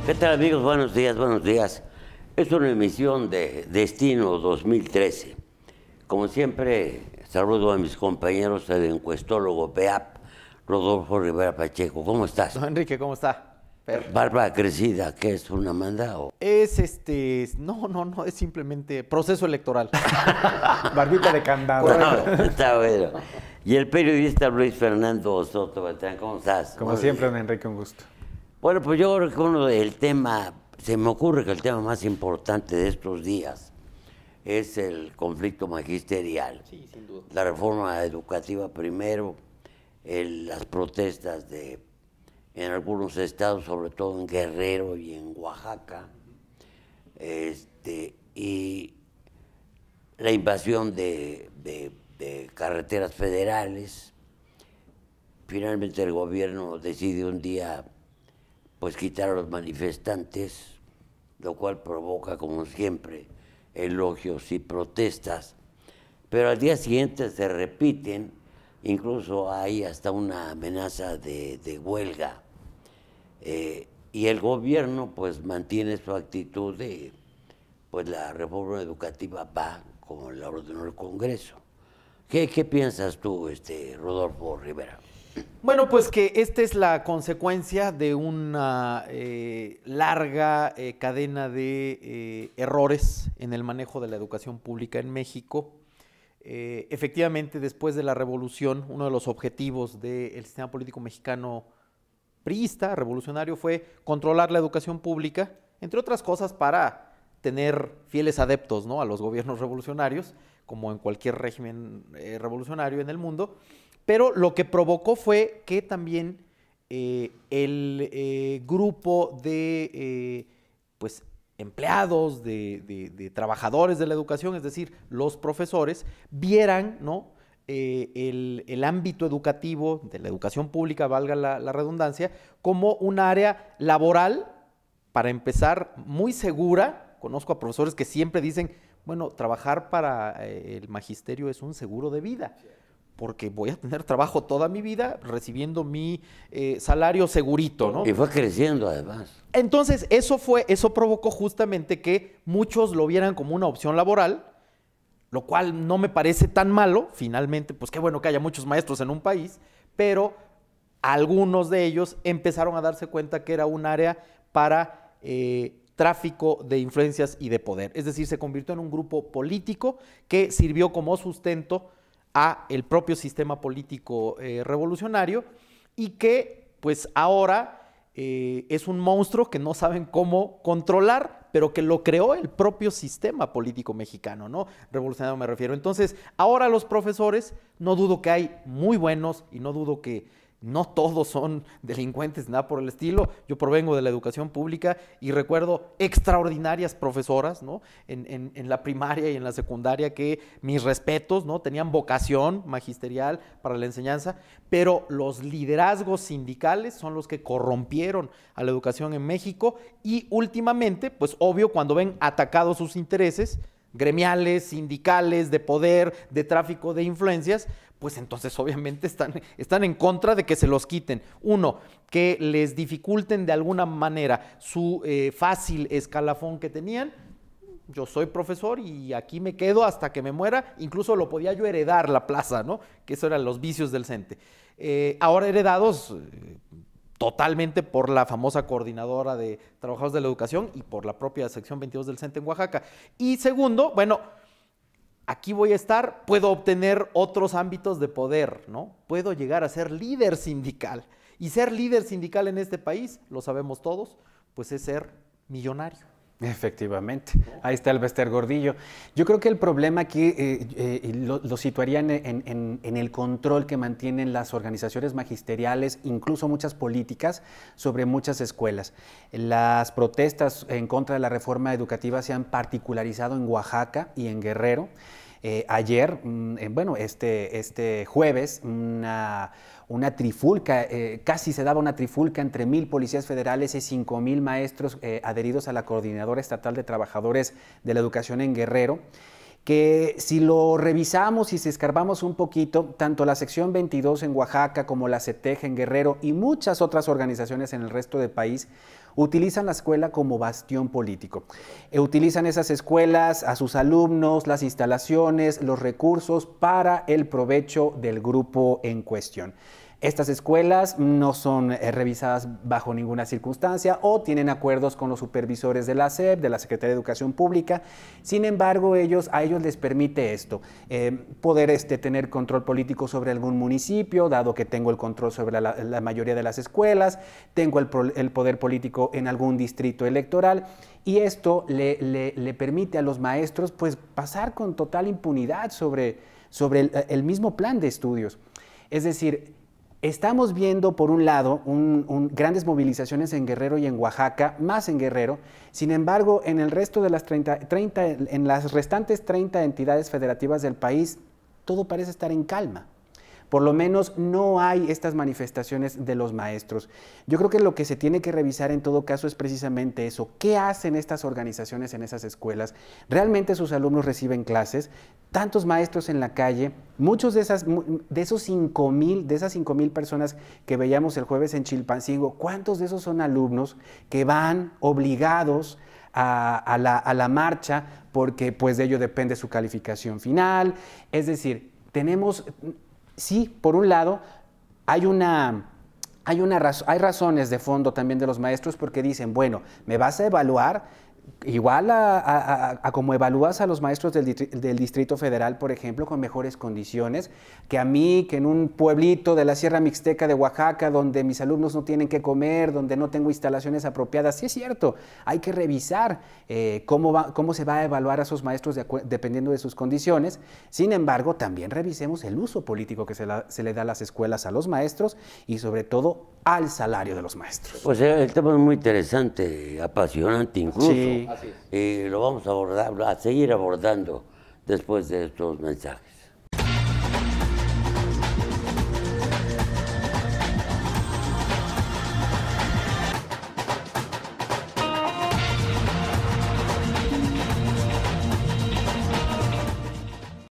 ¿Qué tal, amigos? Buenos días, buenos días. Es una emisión de Destino 2013. Como siempre, saludo a mis compañeros, el encuestólogo PEAP, Rodolfo Rivera Pacheco. ¿Cómo estás? Don Enrique, ¿cómo está? Barba crecida, ¿qué es una manda? Es no, es simplemente proceso electoral. Barbita de candado. Bueno, está bueno. Y el periodista Luis Fernando Soto Beltrán, ¿cómo estás? Como siempre, don Enrique, un gusto. Bueno, pues yo creo que uno del tema, se me ocurre que el tema más importante de estos días es el conflicto magisterial. Sí, sin duda. La reforma educativa primero, las protestas en algunos estados, sobre todo en Guerrero y en Oaxaca, y la invasión de carreteras federales. Finalmente el gobierno decide un día pues quitar a los manifestantes, lo cual provoca, como siempre, elogios y protestas, pero al día siguiente se repiten, incluso hay hasta una amenaza de huelga, y el gobierno pues mantiene su actitud de, pues la reforma educativa va como la ordenó el Congreso. ¿Qué piensas tú, Rodolfo Rivera? Bueno, pues que esta es la consecuencia de una larga cadena de errores en el manejo de la educación pública en México. Efectivamente, después de la revolución, uno de los objetivos del sistema político mexicano priista, revolucionario, fue controlar la educación pública, entre otras cosas para tener fieles adeptos, ¿no?, a los gobiernos revolucionarios, como en cualquier régimen revolucionario en el mundo. Pero lo que provocó fue que también el grupo de pues, empleados, de trabajadores de la educación, es decir, los profesores, vieran, ¿no?, el ámbito educativo, de la educación pública, valga la redundancia, como un área laboral, para empezar, muy segura. Conozco a profesores que siempre dicen, bueno, trabajar para el magisterio es un seguro de vida, porque voy a tener trabajo toda mi vida recibiendo mi salario segurito, ¿no? Y fue creciendo además. Entonces, eso provocó justamente que muchos lo vieran como una opción laboral, lo cual no me parece tan malo. Finalmente, pues qué bueno que haya muchos maestros en un país, pero algunos de ellos empezaron a darse cuenta que era un área para tráfico de influencias y de poder. Es decir, se convirtió en un grupo político que sirvió como sustento a el propio sistema político revolucionario, y que pues ahora es un monstruo que no saben cómo controlar, pero que lo creó el propio sistema político mexicano, ¿no? Revolucionario me refiero. Entonces, ahora los profesores, no dudo que hay muy buenos y no dudo que no todos son delincuentes, nada por el estilo. Yo provengo de la educación pública y recuerdo extraordinarias profesoras, ¿no?, en la primaria y en la secundaria, que mis respetos, ¿no?, tenían vocación magisterial para la enseñanza, pero los liderazgos sindicales son los que corrompieron a la educación en México. Y últimamente, pues obvio, cuando ven atacados sus intereses gremiales, sindicales, de poder, de tráfico de influencias, pues entonces obviamente están en contra de que se los quiten. Uno, que les dificulten de alguna manera su fácil escalafón que tenían. Yo soy profesor y aquí me quedo hasta que me muera. Incluso lo podía yo heredar la plaza, ¿no?, que eso eran los vicios del CENTE. Ahora heredados totalmente por la famosa coordinadora de trabajadores de la educación y por la propia sección 22 del CENTE en Oaxaca. Y segundo, bueno, aquí voy a estar, puedo obtener otros ámbitos de poder, ¿no? Puedo llegar a ser líder sindical. Y ser líder sindical en este país, lo sabemos todos, pues es ser millonario. Efectivamente, ahí está el Bester Gordillo. Yo creo que el problema aquí lo situaría en el control que mantienen las organizaciones magisteriales, incluso muchas políticas, sobre muchas escuelas. Las protestas en contra de la reforma educativa se han particularizado en Oaxaca y en Guerrero. Ayer, bueno, este jueves, una trifulca, casi se daba una trifulca entre 1,000 policías federales y 5,000 maestros adheridos a la Coordinadora Estatal de Trabajadores de la Educación en Guerrero. que si lo revisamos y si escarbamos un poquito, tanto la sección 22 en Oaxaca como la CETEG en Guerrero y muchas otras organizaciones en el resto del país utilizan la escuela como bastión político. Utilizan esas escuelas, a sus alumnos, las instalaciones, los recursos para el provecho del grupo en cuestión. Estas escuelas no son revisadas bajo ninguna circunstancia o tienen acuerdos con los supervisores de la SEP, de la Secretaría de Educación Pública. Sin embargo, a ellos les permite esto, poder tener control político sobre algún municipio, dado que tengo el control sobre la mayoría de las escuelas, tengo el poder político en algún distrito electoral, y esto le permite a los maestros pues, pasar con total impunidad sobre el mismo plan de estudios. Es decir, estamos viendo, por un lado, grandes movilizaciones en Guerrero y en Oaxaca, más en Guerrero. Sin embargo, en el resto de las en las restantes 30 entidades federativas del país, todo parece estar en calma. Por lo menos no hay estas manifestaciones de los maestros. Yo creo que lo que se tiene que revisar en todo caso es precisamente eso. ¿Qué hacen estas organizaciones en esas escuelas? ¿Realmente sus alumnos reciben clases? Tantos maestros en la calle, muchos de esas 5,000 personas que veíamos el jueves en Chilpancingo, ¿cuántos de esos son alumnos que van obligados a la marcha porque pues de ello depende su calificación final? Es decir, tenemos... Sí, por un lado, hay razones de fondo también de los maestros porque dicen, bueno, me vas a evaluar igual a como evalúas a los maestros del Distrito Federal, por ejemplo, con mejores condiciones, que a mí, que en un pueblito de la Sierra Mixteca de Oaxaca, donde mis alumnos no tienen que comer, donde no tengo instalaciones apropiadas. Sí es cierto, hay que revisar cómo se va a evaluar a esos maestros dependiendo de sus condiciones. Sin embargo, también revisemos el uso político que se le da a las escuelas a los maestros y sobre todo al salario de los maestros. Pues el tema es muy interesante, apasionante incluso. Sí. Y lo vamos a seguir abordando después de estos mensajes.